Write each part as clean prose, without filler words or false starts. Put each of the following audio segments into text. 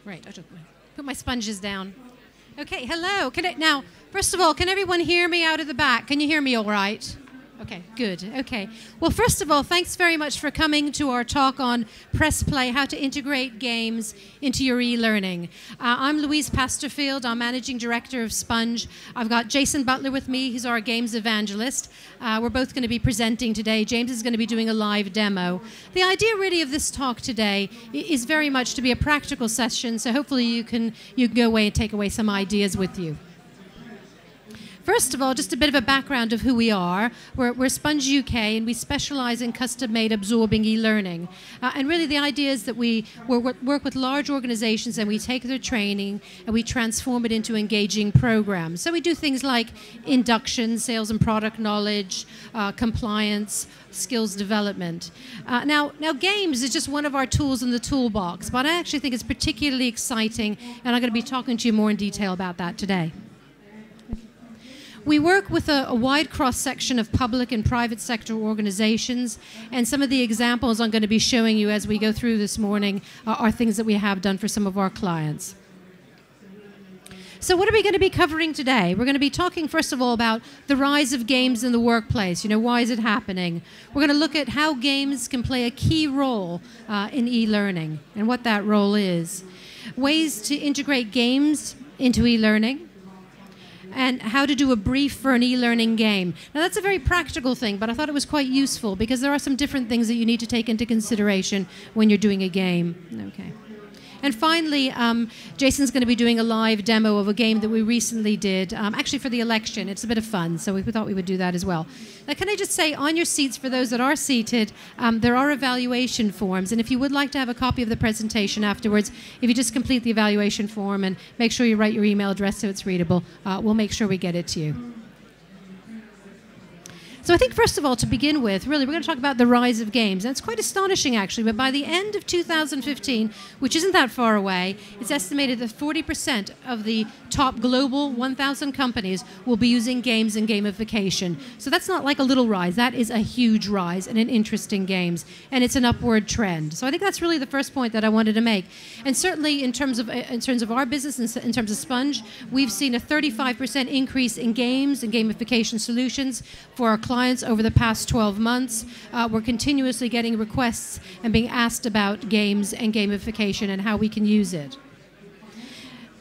Right, I just put my sponges down. Okay, hello. Now, first of all, can everyone hear me out of the back? Can you hear me all right? Okay, good. Okay. Well, first of all, thanks very much for coming to our talk on Press Play, how to integrate games into your e-learning. I'm Louise Pasterfield. I'm Managing Director of Sponge. I've got Jason Butler with me. He's our games evangelist. We're both going to be presenting today. James is going to be doing a live demo. The idea really of this talk today is very much to be a practical session, so hopefully you can go away and take away some ideas with you. First of all, just a bit of a background of who we are. We're Sponge UK, and we specialize in custom-made absorbing e-learning. And really the idea is that we work with large organizations and we take their training and we transform it into engaging programs. So we do things like induction, sales and product knowledge, compliance, skills development. Now games is just one of our tools in the toolbox, but I actually think it's particularly exciting, and I'm going to be talking to you more in detail about that today. We work with a wide cross-section of public and private sector organizations, and some of the examples I'm going to be showing you as we go through this morning are things that we have done for some of our clients. So what are we going to be covering today? We're going to be talking, first of all, about the rise of games in the workplace. You know, why is it happening? We're going to look at how games can play a key role in e-learning and what that role is. Ways to integrate games into e-learning, and how to do a brief for an e-learning game. Now that's a very practical thing, but I thought it was quite useful because there are some different things that you need to take into consideration when you're doing a game. Okay. And finally, Jason's going to be doing a live demo of a game that we recently did, actually for the election. It's a bit of fun, so we thought we would do that as well. Now, can I just say, on your seats, for those that are seated, there are evaluation forms, and if you would like to have a copy of the presentation afterwards, if you just complete the evaluation form and make sure you write your email address so it's readable, we'll make sure we get it to you. So I think, first of all, to begin with, really, we're going to talk about the rise of games. And it's quite astonishing, actually, but by the end of 2015, which isn't that far away, it's estimated that 40% of the top global 1,000 companies will be using games and gamification. So that's not like a little rise. That is a huge rise and an interest in games. And it's an upward trend. So I think that's really the first point that I wanted to make. And certainly, in terms of our business, in terms of Sponge, we've seen a 35% increase in games and gamification solutions for our clients over the past 12 months. We're continuously getting requests and being asked about games and gamification and how we can use it.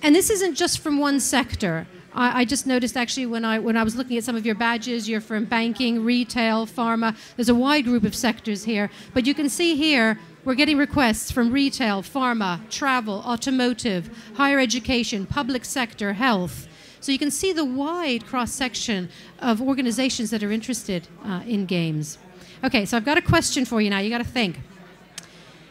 And this isn't just from one sector. I just noticed actually when I was looking at some of your badges, you're from banking, retail, pharma. There's a wide group of sectors here. But you can see here we're getting requests from retail, pharma, travel, automotive, higher education, public sector, health. So you can see the wide cross-section of organizations that are interested in games. Okay, so I've got a question for you now. You got to think.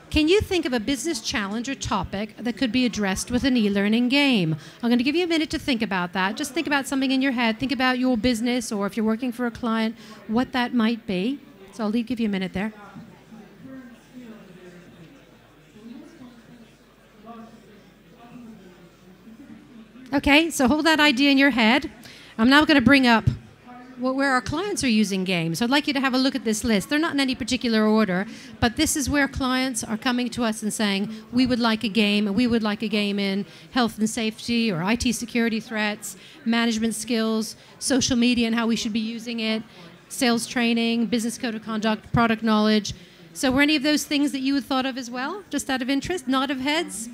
Can you think of a business challenge or topic that could be addressed with an e-learning game? I'm going to give you a minute to think about that. Just think about something in your head. Think about your business, or if you're working for a client, what that might be. So I'll give you a minute there. Okay, so hold that idea in your head. I'm now going to bring up where our clients are using games. So I'd like you to have a look at this list. They're not in any particular order, but this is where clients are coming to us and saying, we would like a game, and we would like a game in health and safety or IT security threats, management skills, social media and how we should be using it, sales training, business code of conduct, product knowledge. So were any of those things that you had thought of as well, just out of interest? Nod of heads?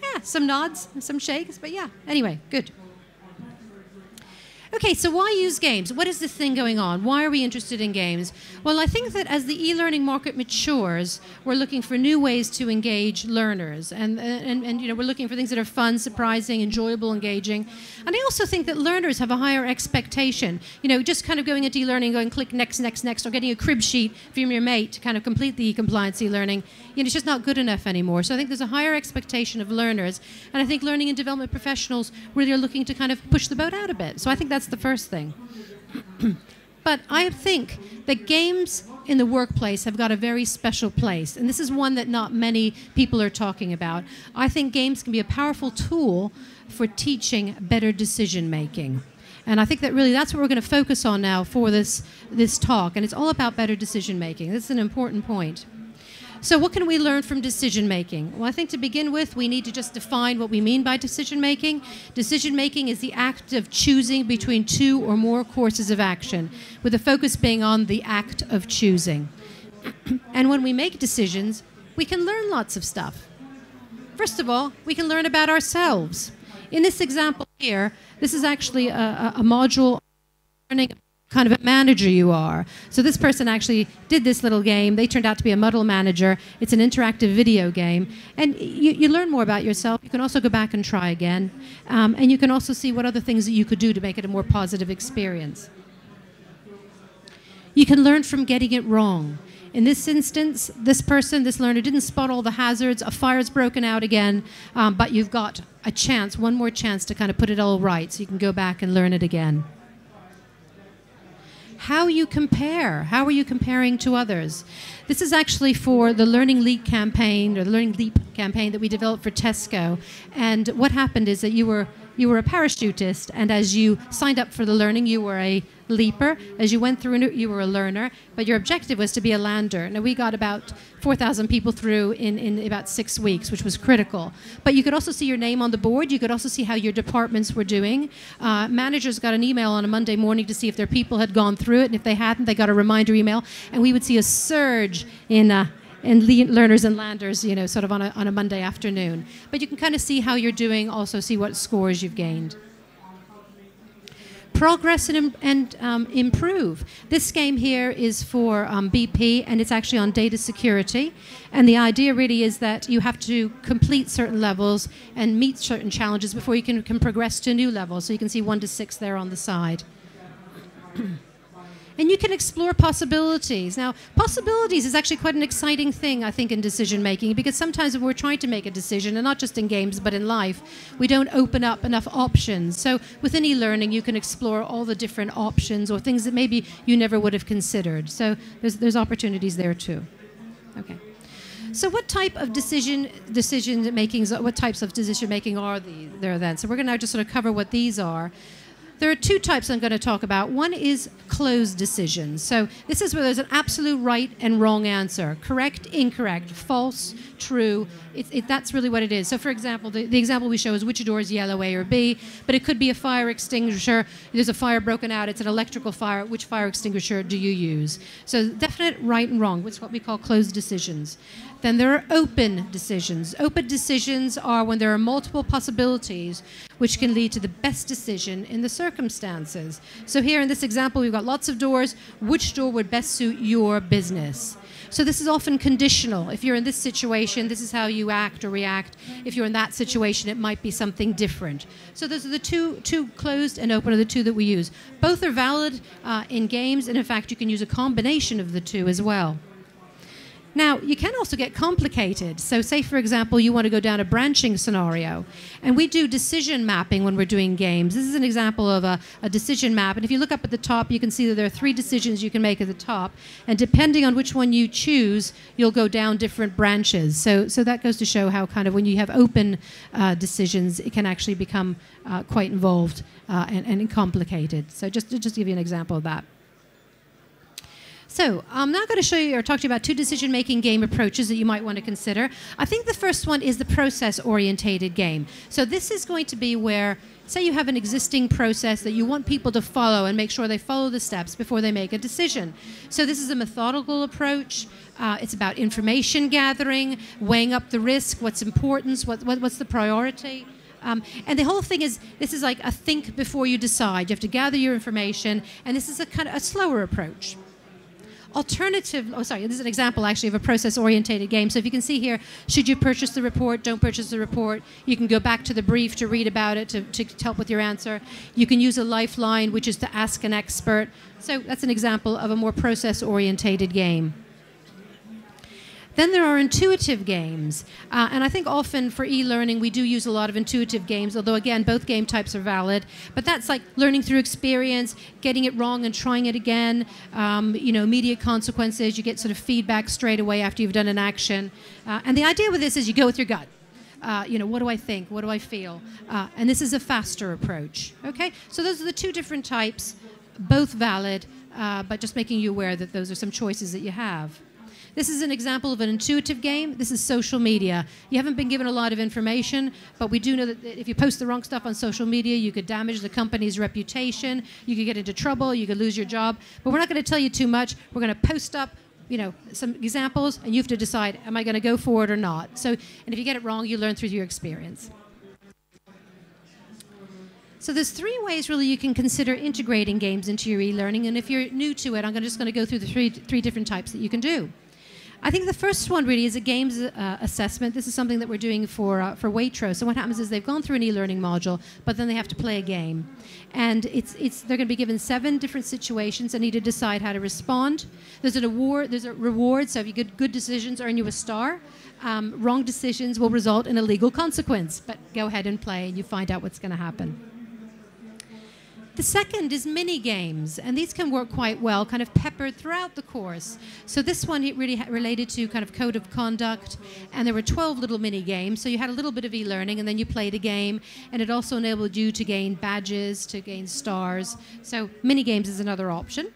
Yeah, some nods and some shakes, but yeah, anyway, good. Okay, so why use games? What is this thing going on? Why are we interested in games? Well, I think that as the e-learning market matures, we're looking for new ways to engage learners. And you know, we're looking for things that are fun, surprising, enjoyable, engaging. And I also think that learners have a higher expectation. You know, just kind of going into e-learning, going click next, next, next, or getting a crib sheet from your mate to kind of complete the e-compliance e-learning, you know, it's just not good enough anymore. So I think there's a higher expectation of learners. And I think learning and development professionals really are looking to kind of push the boat out a bit. So I think that's the first thing. But I think that games in the workplace have got a very special place, and this is one that not many people are talking about. I think games can be a powerful tool for teaching better decision making. And I think that really that's what we're going to focus on now for this talk, and it's all about better decision making. This is an important point. So what can we learn from decision making? Well, I think to begin with, we need to just define what we mean by decision making. Decision making is the act of choosing between two or more courses of action, with the focus being on the act of choosing. And when we make decisions, we can learn lots of stuff. First of all, we can learn about ourselves. In this example here, this is actually a module learning kind of a manager you are. So this person actually did this little game. They turned out to be a muddle manager. It's an interactive video game. And you learn more about yourself. You can also go back and try again. And you can also see what other things that you could do to make it a more positive experience. You can learn from getting it wrong. In this instance, this learner didn't spot all the hazards. A fire's broken out again, but you've got a chance, one more chance to kind of put it all right so you can go back and learn it again. How you compare. How are you comparing to others? This is actually for the Learning Leap campaign, or the Learning Leap campaign that we developed for Tesco. And what happened is that you were a parachutist, and as you signed up for the learning, you were a leaper. As you went through, you were a learner, but your objective was to be a lander. Now, we got about 4,000 people through in about 6 weeks, which was critical. But you could also see your name on the board. You could also see how your departments were doing. Managers got an email on a Monday morning to see if their people had gone through it, and if they hadn't, they got a reminder email. And we would see a surge in learners and landers, you know, sort of on a Monday afternoon. But you can kind of see how you're doing, also see what scores you've gained. Progress and improve. This game here is for BP, and it's actually on data security. And the idea really is that you have to complete certain levels and meet certain challenges before you can progress to new levels. So you can see 1 to 6 there on the side. And you can explore possibilities. Now, possibilities is actually quite an exciting thing, I think, in decision making, because sometimes when we're trying to make a decision, and not just in games, but in life, we don't open up enough options. So within e-learning, you can explore all the different options or things that maybe you never would have considered. So there's opportunities there too. Okay. So what type of decision makings, what types of decision making are there then? So we're going to now just sort of cover what these are. There are 2 types I'm going to talk about. One is closed decisions. So this is where there's an absolute right and wrong answer. Correct, incorrect, false, true. That's really what it is. So for example, the example we show is which door is yellow, A or B, but it could be a fire extinguisher. There's a fire broken out. It's an electrical fire. Which fire extinguisher do you use? So definite right and wrong, which is what we call closed decisions. Then there are open decisions. Open decisions are when there are multiple possibilities which can lead to the best decision in the circumstances. So here in this example, we've got lots of doors. Which door would best suit your business? So this is often conditional. If you're in this situation, this is how you act or react. If you're in that situation, it might be something different. So those are the two closed and open are the 2 that we use. Both are valid in games, and in fact, you can use a combination of the 2 as well. Now, you can also get complicated. So say, for example, you want to go down a branching scenario. And we do decision mapping when we're doing games. This is an example of a decision map. And if you look up at the top, you can see that there are 3 decisions you can make at the top. And depending on which one you choose, you'll go down different branches. So that goes to show how kind of when you have open decisions, it can actually become quite involved and complicated. So just to give you an example of that. So I'm now going to show you or talk to you about 2 decision-making game approaches that you might want to consider. I think the first one is the process-orientated game. So this is going to be where, say you have an existing process that you want people to follow and make sure they follow the steps before they make a decision. So this is a methodical approach. It's about information gathering, weighing up the risk, what's important, what's the priority. And the whole thing is, this is like a think before you decide. You have to gather your information, and this is a kind of a slower approach. This is an example actually of a process-orientated game. So if you can see here, should you purchase the report, don't purchase the report. You can go back to the brief to read about it, to help with your answer. You can use a lifeline, which is to ask an expert. So that's an example of a more process-orientated game. Then there are intuitive games. And I think often for e-learning, we do use a lot of intuitive games, although, again, both game types are valid. But that's like learning through experience, getting it wrong and trying it again, immediate consequences. You get sort of feedback straight away after you've done an action. And the idea with this is you go with your gut. What do I think? What do I feel? And this is a faster approach. Okay? So those are the 2 different types, both valid, but just making you aware that those are some choices that you have. This is an example of an intuitive game. This is social media. You haven't been given a lot of information, but we do know that if you post the wrong stuff on social media, you could damage the company's reputation, you could get into trouble, you could lose your job. But we're not going to tell you too much. We're going to post up some examples, and you have to decide, am I going to go for it or not? So, and if you get it wrong, you learn through your experience. So there's 3 ways really you can consider integrating games into your e-learning, and if you're new to it, I'm just going to go through the three different types that you can do. I think the first one really is a games assessment. This is something that we're doing for Waitrose. So what happens is they've gone through an e-learning module, but then they have to play a game. And they're going to be given 7 different situations and need to decide how to respond. There's an award, there's a reward, so if you get good decisions, earn you a star. Wrong decisions will result in a legal consequence. But go ahead and play and you find out what's going to happen. The second is mini games, and these can work quite well, kind of peppered throughout the course. So this one really related to kind of code of conduct, and there were 12 little mini games. So you had a little bit of e-learning, and then you played a game, and it also enabled you to gain badges, to gain stars. So mini games is another option.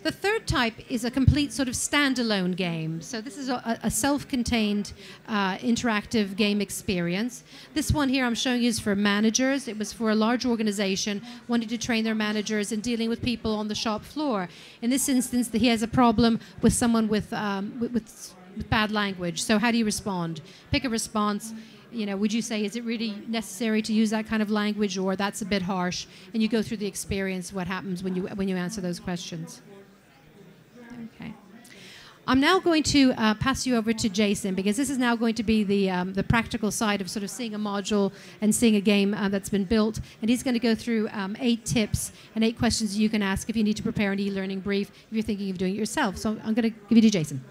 The third type is a complete sort of standalone game. So this is a self-contained interactive game experience. This one here I'm showing you is for managers. It was for a large organization wanting to train their managers in dealing with people on the shop floor. In this instance, he has a problem with someone with bad language. So how do you respond? Pick a response. Would you say, is it really necessary to use that kind of language, or that's a bit harsh? And you go through the experience, what happens when you answer those questions. Okay. I'm now going to pass you over to Jason, because this is now going to be the practical side of sort of seeing a module and seeing a game that's been built. And he's going to go through 8 tips and 8 questions you can ask if you need to prepare an e-learning brief if you're thinking of doing it yourself. So I'm going to give you to Jason.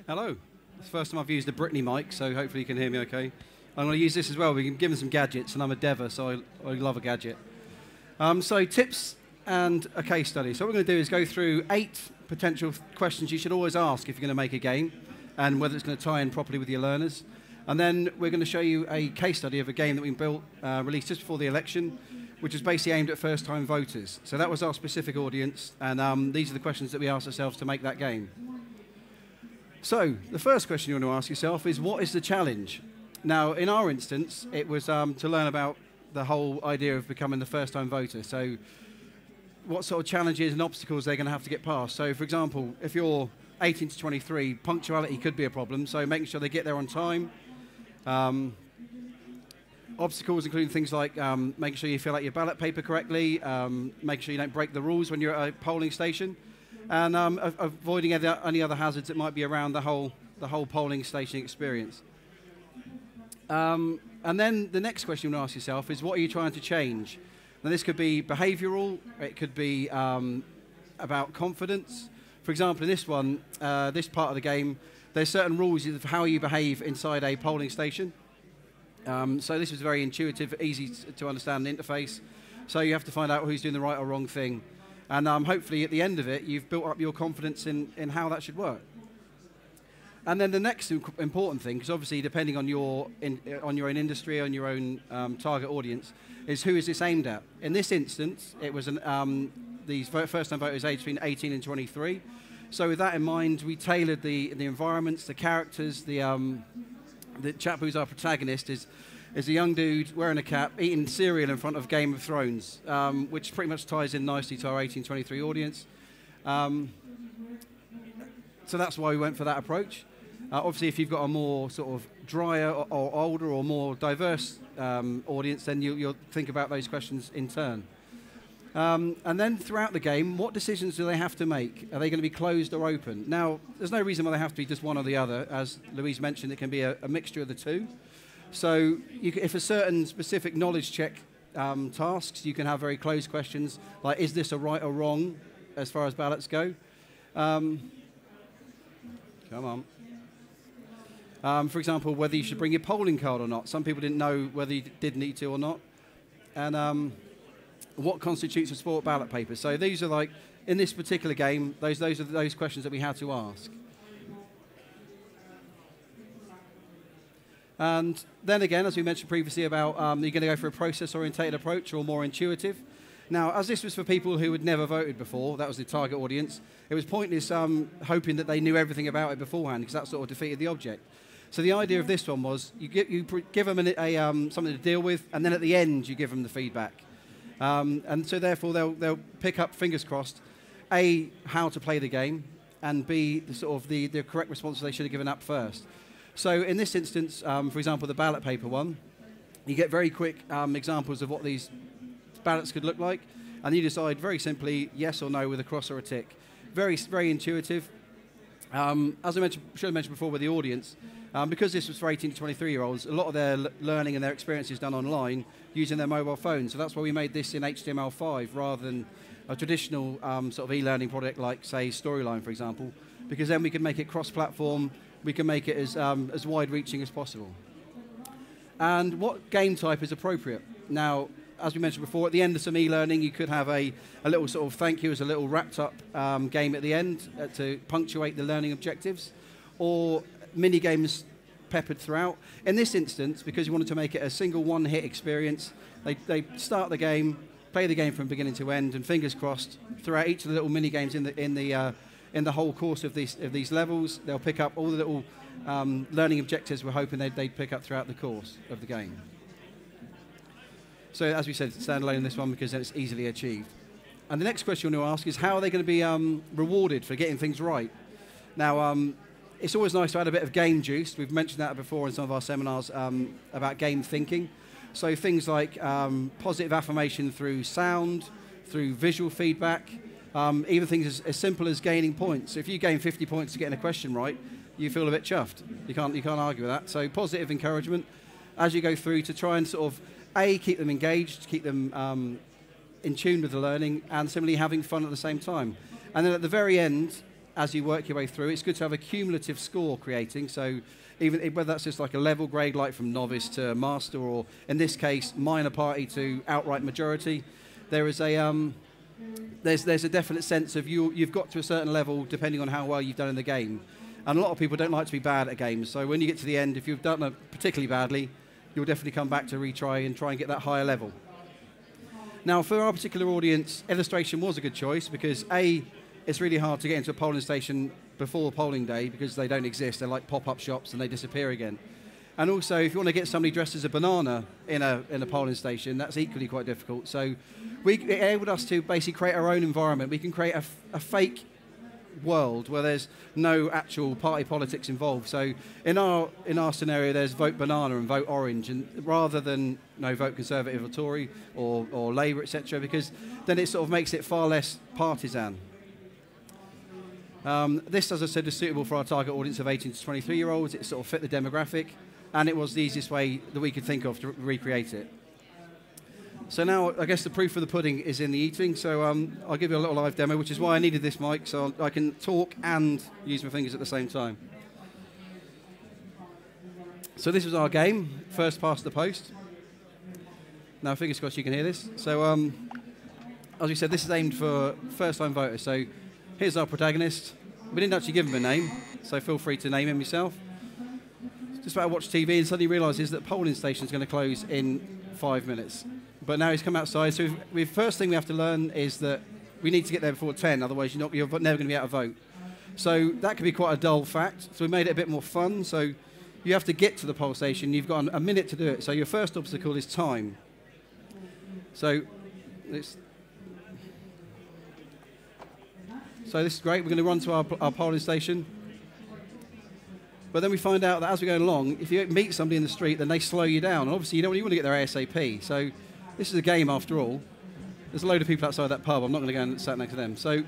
Hello. It's the first time I've used a Brittany mic, so hopefully you can hear me okay. I'm going to use this as well. We can give them some gadgets, and I'm a dever, so I love a gadget. So tips and a case study. So what we're going to do is go through 8 potential questions you should always ask if you're going to make a game, and whether it's going to tie in properly with your learners. And then we're going to show you a case study of a game that we built, released just before the election, which is basically aimed at first-time voters. So that was our specific audience, and these are the questions that we asked ourselves to make that game. So the first question you want to ask yourself is, what is the challenge? Now, in our instance, it was to learn about the whole idea of becoming the first-time voter. So what sort of challenges and obstacles they're going to have to get past. So, for example, if you're 18 to 23, punctuality could be a problem, so making sure they get there on time. Obstacles including things like making sure you fill out your ballot paper correctly, making sure you don't break the rules when you're at a polling station, and avoiding any other hazards that might be around the whole polling station experience. And then the next question you want to ask yourself is, what are you trying to change? Now, this could be behavioural, it could be about confidence. For example, in this one, this part of the game, there's certain rules of how you behave inside a polling station. So this was very intuitive, easy to understand interface. So you have to find out who's doing the right or wrong thing. And hopefully at the end of it, you've built up your confidence in how that should work. And then the next important thing, because obviously depending on your own industry, on your own target audience, is who is this aimed at. In this instance, it was these first-time voters aged between 18 and 23. So with that in mind, we tailored the environments, the characters. The chap who's our protagonist is a young dude wearing a cap, eating cereal in front of Game of Thrones, which pretty much ties in nicely to our 18-23 audience. So that's why we went for that approach. Obviously, if you've got a more sort of drier or older or more diverse audience, then you'll think about those questions in turn. And then throughout the game, what decisions do they have to make? Are they going to be closed or open? Now, there's no reason why they have to be just one or the other. As Louise mentioned, it can be a mixture of the two. So if a certain specific knowledge check tasks, you can have very closed questions, like, is this a right or wrong as far as ballots go? Come on. For example, whether you should bring your polling card or not. Some people didn't know whether you did need to or not. And what constitutes a sport ballot paper. So these are like, in this particular game, those are those questions that we had to ask. And then again, as we mentioned previously about you're going to go for a process-orientated approach or more intuitive. Now, as this was for people who had never voted before, that was the target audience, it was pointless hoping that they knew everything about it beforehand, because that sort of defeated the object. So the idea of this one was you give them something to deal with, and then at the end you give them the feedback. And so therefore they'll pick up, fingers crossed, A, how to play the game, and B, the correct response they should have given up first. So in this instance, for example, the ballot paper one, you get very quick examples of what these ballots could look like, and you decide very simply yes or no with a cross or a tick. Very, very intuitive. As I should have mentioned before with the audience, because this was for 18 to 23-year-olds, a lot of their learning and their experience is done online using their mobile phones. So that's why we made this in HTML5 rather than a traditional sort of e-learning product like, say, Storyline, for example, because then we can make it cross-platform, we can make it as wide-reaching as possible. And what game type is appropriate? Now, as we mentioned before, at the end of some e-learning, you could have a little sort of thank you as a little wrapped-up game at the end to punctuate the learning objectives, or mini-games peppered throughout. In this instance, because you wanted to make it a single one-hit experience, they start the game, play the game from beginning to end, and fingers crossed, throughout each of the little mini-games in the whole course of these levels, they'll pick up all the little learning objectives we're hoping they'd pick up throughout the course of the game. So as we said, it's standalone in this one because then it's easily achieved. And the next question you want to ask is how are they going to be rewarded for getting things right? Now, it's always nice to add a bit of game juice. We've mentioned that before in some of our seminars about game thinking. So things like positive affirmation through sound, through visual feedback, even things as simple as gaining points. So if you gain 50 points to getting a question right, you feel a bit chuffed. You can't argue with that. So positive encouragement as you go through to try and sort of keep them engaged, keep them in tune with the learning, and similarly having fun at the same time. And then at the very end, as you work your way through, it's good to have a cumulative score creating. So even whether that's just like a level grade, like from novice to master, or in this case, minor party to outright majority, there is there's a definite sense of you've got to a certain level depending on how well you've done in the game. And a lot of people don't like to be bad at games. So when you get to the end, if you've done it particularly badly, you'll definitely come back to retry and try and get that higher level. Now, for our particular audience, illustration was a good choice because A, it's really hard to get into a polling station before polling day because they don't exist. They're like pop-up shops and they disappear again. And also, if you want to get somebody dressed as a banana in a polling station, that's equally quite difficult. So it enabled us to basically create our own environment. We can create a fake world where there's no actual party politics involved. So in our scenario, there's vote banana and vote orange, and rather than vote Conservative or Tory or Labour, etc., because then it sort of makes it far less partisan. This, as I said, is suitable for our target audience of 18 to 23-year-olds. It sort of fit the demographic, and it was the easiest way that we could think of to recreate it. So now, I guess the proof of the pudding is in the eating. So I'll give you a little live demo, which is why I needed this mic, so I can talk and use my fingers at the same time. So this was our game, Firstpastthepost. Now, fingers crossed you can hear this. So, as we said, this is aimed for first-time voters. So here's our protagonist. We didn't actually give him a name, so feel free to name him yourself. Just about to watch TV and suddenly realises that the polling station is going to close in 5 minutes. But now he's come outside, so first thing we have to learn is that we need to get there before 10, otherwise you're never going to be able to vote. So that could be quite a dull fact, so we made it a bit more fun. So you have to get to the poll station, you've got a minute to do it, so your first obstacle is time. So this is great, we're going to run to our polling station. But then we find out that as we go along, if you meet somebody in the street, then they slow you down. And obviously, you want to get there ASAP. So this is a game after all. There's a load of people outside that pub. I'm not going to go and sit next to them. So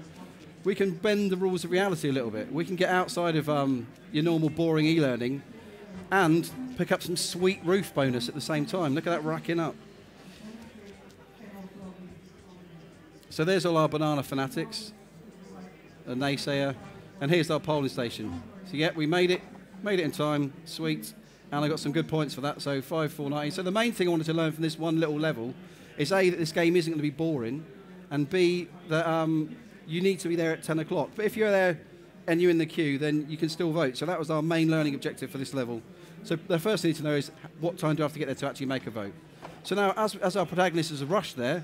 we can bend the rules of reality a little bit. We can get outside of your normal boring e-learning and pick up some sweet roof bonus at the same time. Look at that racking up. So there's all our banana fanatics, a naysayer, and here's our polling station. So yeah, we made it in time, sweet, and I got some good points for that, so 5,490. So the main thing I wanted to learn from this one little level is A, that this game isn't going to be boring, and B, that you need to be there at 10 o'clock. But if you're there and you're in the queue, then you can still vote. So that was our main learning objective for this level. So the first thing to know is what time do I have to get there to actually make a vote. So now, as our protagonist is rushed there,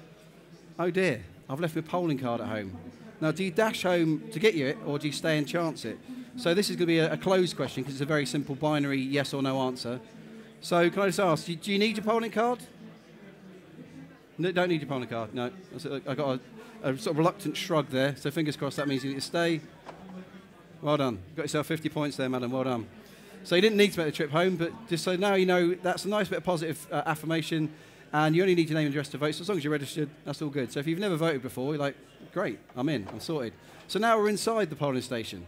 oh dear, I've left my polling card at home. Now, do you dash home to get you it, or do you stay and chance it? So this is going to be a closed question because it's a very simple binary yes or no answer. So can I just ask, do you need your polling card? No, don't need your polling card, no. I got a sort of reluctant shrug there, so fingers crossed that means you need to stay. Well done. Got yourself 50 points there, madam, well done. So you didn't need to make the trip home, but just so now you know that's a nice bit of positive affirmation, and you only need your name and address to vote, so as long as you're registered, that's all good. So if you've never voted before, you're like, great, I'm in, I'm sorted. So now we're inside the polling station.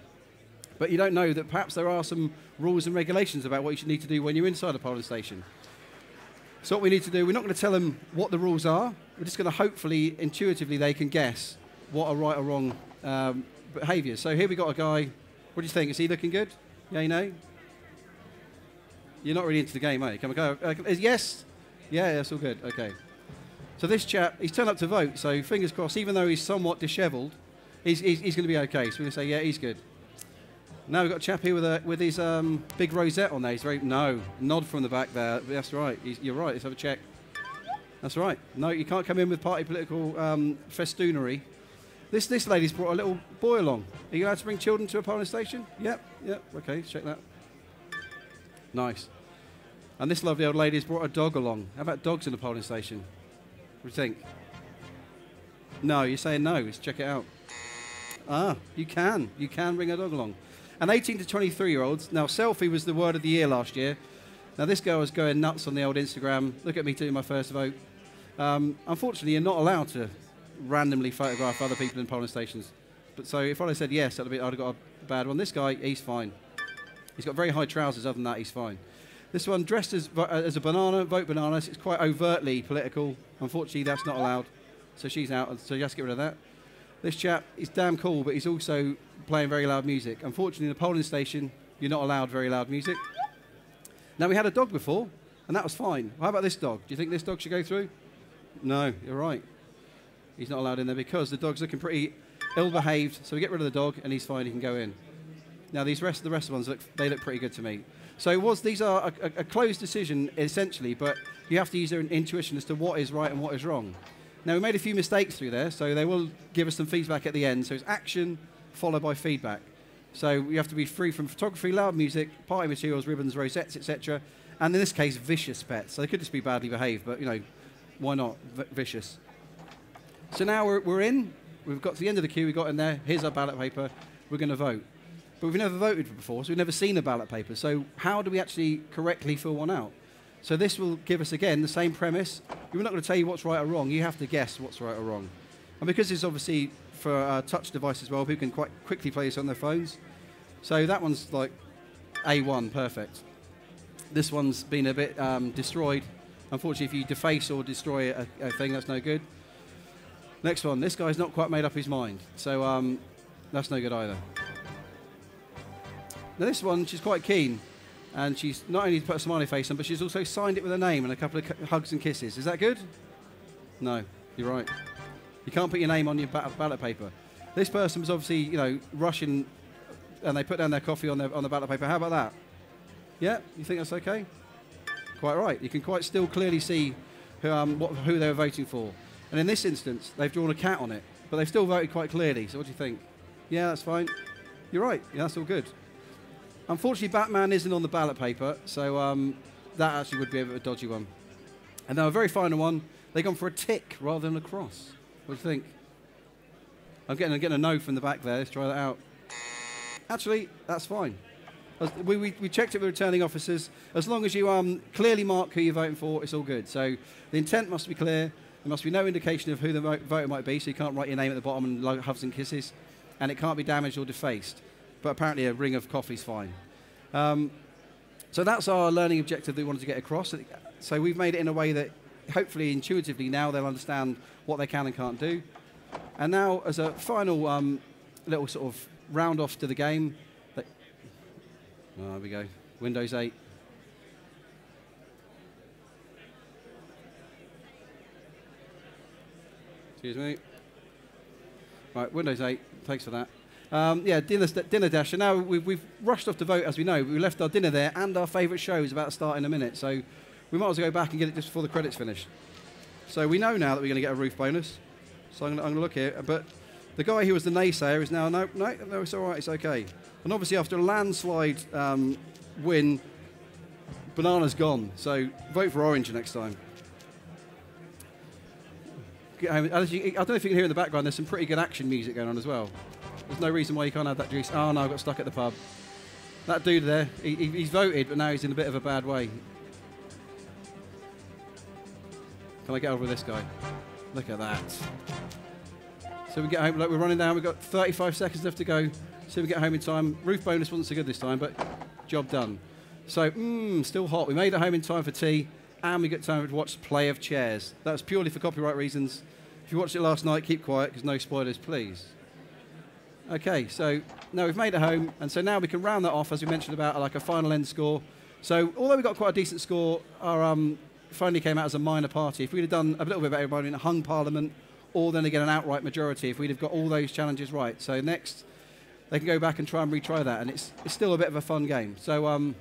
But you don't know that perhaps there are some rules and regulations about what you should need to do when you're inside a polling station. So what we need to do, we're not going to tell them what the rules are. We're just going to hopefully, intuitively, they can guess what are right or wrong behaviours. So here we got a guy. What do you think? Is he looking good? Yeah, you know? You're not really into the game, are you? Come on, go. Yes? Yeah, that's all good. Okay. So this chap, he's turned up to vote. So fingers crossed, even though he's somewhat dishevelled, he's going to be okay. So we're going to say, yeah, he's good. Now we've got a chap here with his big rosette on there. He's very, no, nod from the back there. That's right. You're right. Let's have a check. That's right. No, you can't come in with party political festoonery. This lady's brought a little boy along. Are you allowed to bring children to a polling station? Yep. Okay, check that. Nice. And this lovely old lady's brought a dog along. How about dogs in a polling station? What do you think? No, you're saying no. Let's check it out. Ah, you can. You can bring a dog along. And 18 to 23-year-olds. Now, selfie was the word of the year last year. Now, this girl was going nuts on the old Instagram. Look at me doing my first vote. Unfortunately, you're not allowed to randomly photograph other people in polling stations. But so if I'd have said yes, I'd have got a bad one. This guy, he's fine. He's got very high trousers. Other than that, he's fine. This one, dressed as a banana, vote banana. It's quite overtly political. Unfortunately, that's not allowed. So she's out. So you have to get rid of that. This chap is damn cool, but he's also playing very loud music. Unfortunately, in a polling station, you're not allowed very loud music. Now, we had a dog before, and that was fine. How about this dog? Do you think this dog should go through? No, you're right. He's not allowed in there because the dog's looking pretty ill-behaved, so we get rid of the dog, and he's fine. He can go in. Now, the rest of the ones, look pretty good to me. So these are a closed decision, essentially, but you have to use your intuition as to what is right and what is wrong. Now, we made a few mistakes through there, so they will give us some feedback at the end. So it's action followed by feedback. So you have to be free from photography, loud music, party materials, ribbons, rosettes, etc. And in this case, vicious pets. So they could just be badly behaved, but, you know, why not? Vicious. So now we're in. We've got to the end of the queue. We got in there. Here's our ballot paper. We're going to vote. But we've never voted before, so we've never seen a ballot paper. So how do we actually correctly fill one out? So this will give us, again, the same premise. We're not going to tell you what's right or wrong. You have to guess what's right or wrong. And because it's obviously for a touch device as well, people can quite quickly play this on their phones. So that one's like A1, perfect. This one's been a bit destroyed. Unfortunately, if you deface or destroy a thing, that's no good. Next one. This guy's not quite made up his mind. So that's no good either. Now this one, she's quite keen. And she's not only put a smiley face on, but she's also signed it with her name and a couple of hugs and kisses. Is that good? No, you're right. You can't put your name on your ballot paper. This person was obviously, you know, rushing, and they put down their coffee on the ballot paper. How about that? Yeah, you think that's okay? Quite right. You can quite still clearly see who they were voting for. And in this instance, they've drawn a cat on it, but they've still voted quite clearly. So what do you think? Yeah, that's fine. You're right. Yeah, that's all good. Unfortunately, Batman isn't on the ballot paper, so that actually would be a bit of a dodgy one. And now a very final one. They've gone for a tick rather than a cross. What do you think? I'm getting a no from the back there. Let's try that out. Actually, that's fine. We checked it with returning officers. As long as you clearly mark who you're voting for, it's all good. So the intent must be clear. There must be no indication of who the voter might be, so you can't write your name at the bottom and like hugs and kisses. And it can't be damaged or defaced. But apparently a ring of coffee's fine. So that's our learning objective that we wanted to get across. So we've made it in a way that hopefully intuitively now they'll understand what they can and can't do. And now as a final little sort of round off to the game. There we go. Windows 8. Excuse me. Right, Windows 8. Thanks for that. Yeah, dinner dash. And now we've rushed off to vote, as we know. We left our dinner there, and our favourite show is about to start in a minute. So we might as well go back and get it just before the credits finish. So we know now that we're going to get a roof bonus. So I'm going to look here. But the guy who was the naysayer is now, no, it's all right, it's okay. And obviously after a landslide win, banana's gone. So vote for orange next time. I don't know if you can hear in the background, there's some pretty good action music going on as well. There's no reason why you can't have that juice. Oh no, I got stuck at the pub. That dude there, he's voted, but now he's in a bit of a bad way. Can I get over with this guy? Look at that. So we get home, look, we're running down, we've got 35 seconds left to go. So we get home in time. Roof bonus wasn't so good this time, but job done. So, still hot. We made it home in time for tea, and we got time to watch Play of Chairs. That was purely for copyright reasons. If you watched it last night, keep quiet, because no spoilers, please. Okay, so now we've made it home, and so now we can round that off, as we mentioned about like a final end score. So although we got quite a decent score, our finally came out as a minor party. If we'd have done a little bit better in a hung parliament, or then again an outright majority, if we'd have got all those challenges right. So next, they can go back and try and retry that, and it's still a bit of a fun game. So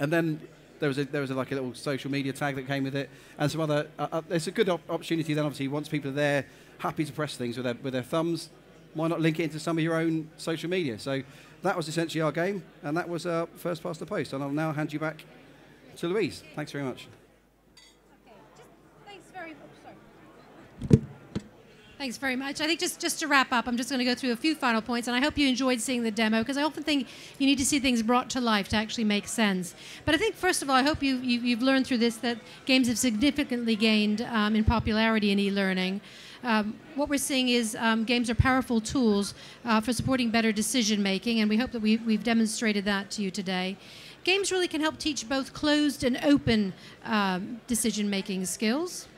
and then there was like a little social media tag that came with it, and some other. It's a good opportunity then. Obviously, once people are there, happy to press things with their thumbs. Why not link it into some of your own social media? So that was essentially our game, and that was First Past the Post. And I'll now hand you back to Louise. Thanks very much. Okay, thanks very much. Thanks very much. I think just to wrap up, I'm just going to go through a few final points, and I hope you enjoyed seeing the demo, because I often think you need to see things brought to life to actually make sense. But I think, first of all, I hope you've learned through this that games have significantly gained in popularity in e-learning. What we're seeing is games are powerful tools for supporting better decision making, and we hope that we've demonstrated that to you today. Games really can help teach both closed and open decision making skills.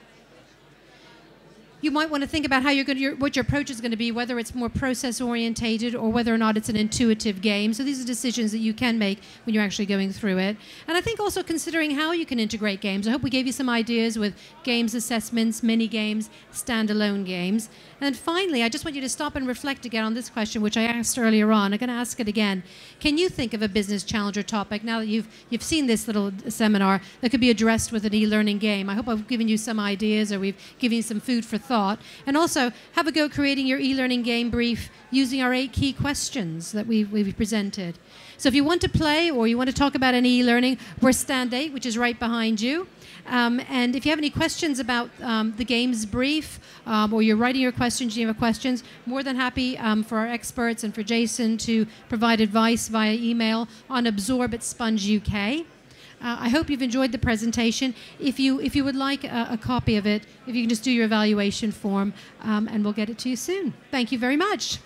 You might want to think about how what your approach is going to be, whether it's more process orientated or whether or not it's an intuitive game. So these are decisions that you can make when you're actually going through it. And I think also considering how you can integrate games. I hope we gave you some ideas with games assessments, mini games, standalone games. And finally, I just want you to stop and reflect again on this question, which I asked earlier on. I'm going to ask it again. Can you think of a business challenge or topic, now that you've seen this little seminar, that could be addressed with an e-learning game? I hope I've given you some ideas, or we've given you some food for thought. And also, have a go creating your e-learning game brief using our 8 key questions that we've presented. So if you want to play or you want to talk about any e-learning, we're Stand 8, which is right behind you. And if you have any questions about the game's brief, or you're writing your questions, you have questions, more than happy for our experts and for Jason to provide advice via email on absorb@Sponge UK. I hope you've enjoyed the presentation. If you would like a copy of it, if you can just do your evaluation form, and we'll get it to you soon. Thank you very much.